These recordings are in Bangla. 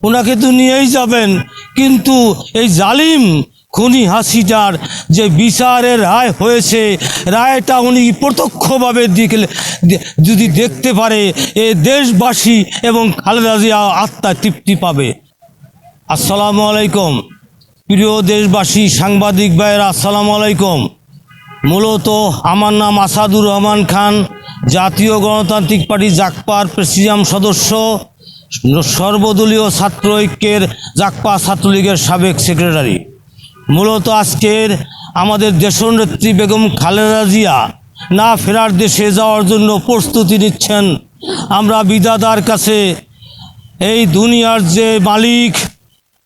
ওনাকে তো নিয়েই যাবেন, কিন্তু এই জালিম খুনি হাসিনার যে বিচারের রায় হয়েছে, রায়টা উনি প্রত্যক্ষভাবে যদি দেখতে পারে, এ দেশবাসী এবং খালেদা জিয়া আত্মা তৃপ্তি পাবে। আসসালামু আলাইকুম প্রিয় দেশবাসী, সাংবাদিক ভাইয়েরা, আসসালামু আলাইকুম। মূলত আমার নাম আসাদুর রহমান খান, জাতীয় গণতান্ত্রিক পার্টি জাকপার প্রেসিডিয়াম সদস্য, সর্বদলীয় ছাত্র ঐক্যের জাকপা ছাত্রলীগের সাবেক সেক্রেটারি। মূলত আজকের আমাদের দেশনেত্রী বেগম খালেদা জিয়া না ফেরার দেশে যাওয়ার জন্য প্রস্তুতি নিচ্ছেন। আমরা বিধাতার কাছে, এই দুনিয়ার যে মালিক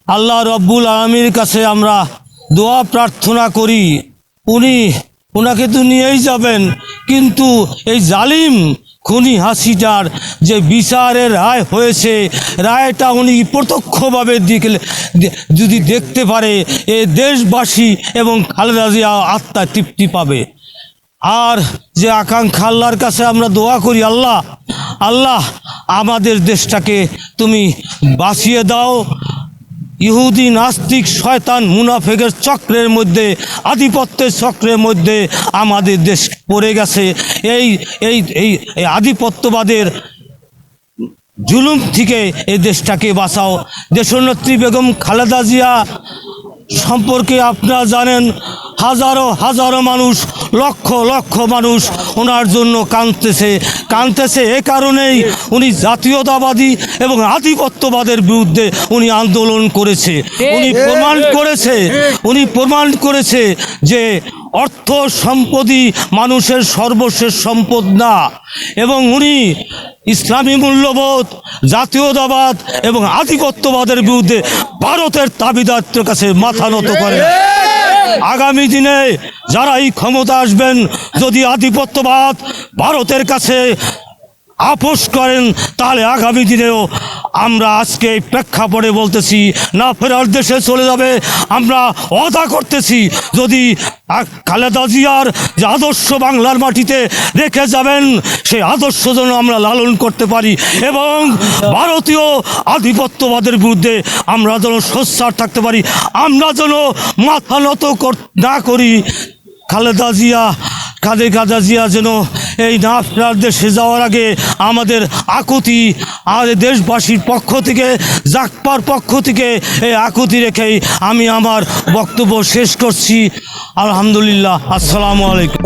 আল্লাহ রব্বুল আলামিনের কাছে আমরা দোয়া প্রার্থনা করি, ওনাকে তো নিয়েই যাবেন, কিন্তু এই জালিম খুনি হাসিনার যে বিচারের রায় হয়েছে, রায়টা উনি প্রত্যক্ষভাবে যদি দেখতে পারে, এ দেশবাসী এবং খালেদা জিয়া আত্মা তৃপ্তি পাবে। আর যে আকাঙ্ক্ষা আল্লাহর কাছে আমরা দোয়া করি, আল্লাহ আমাদের দেশটাকে তুমি বাঁচিয়ে দাও। ইহুদি নাস্তিক শয়তান মুনাফেকের চক্রের মধ্যে, আধিপত্যের চক্রের মধ্যে আমাদের দেশ পড়ে গেছে। এই এই এই আধিপত্যবাদের জুলুম থেকে এই দেশটাকে বাঁচাও। দেশনেত্রী বেগম খালেদা জিয়া সম্পর্কে আপনারা জানেন, হাজারো হাজারো মানুষ, লক্ষ লক্ষ মানুষ ওনার জন্য কাঁদতেছে। এ কারণেই উনি জাতীয়তাবাদী এবং আধিপত্যবাদের বিরুদ্ধে উনি আন্দোলন করেছে। উনি প্রমাণ করেছে যে অর্থ সম্পদই মানুষের সর্বশেষ সম্পদ না, এবং উনি ইসলামী মূল্যবোধ, জাতীয়তাবাদ এবং আধিপত্যবাদের বিরুদ্ধে ভারতের দাবিদারদের কাছে মাথা নত করে। আগামী দিনে যারা এই ক্ষমতা আসবেন, যদি আধিপত্যবাদ ভারতের কাছে আপোষ করেন, তাহলে আগামী দিনেও আমরা আজকে প্রেক্ষাপটে বলতেছি, না ফেরার দেশে চলে যাবে। আমরা ওয়াদা করতেছি, যদি খালেদা জিয়ার যে আদর্শ বাংলার মাটিতে রেখে যাবেন, সেই আদর্শ যেন আমরা লালন করতে পারি, এবং ভারতীয় আধিপত্যবাদের বিরুদ্ধে আমরা যেন সোচ্চার থাকতে পারি। আমরা যেন মাথা নত না করি। খালেদা জিয়া যেন এই না ফেরার দেশে যাওয়ার আগে আমাদের আকুতি, আর দেশবাসীর পক্ষ থেকে, জাকপার পক্ষ থেকে এই আকুতি রেখেই আমি আমার বক্তব্য শেষ করছি। আলহামদুলিল্লাহ। আসসালামু আলাইকুম।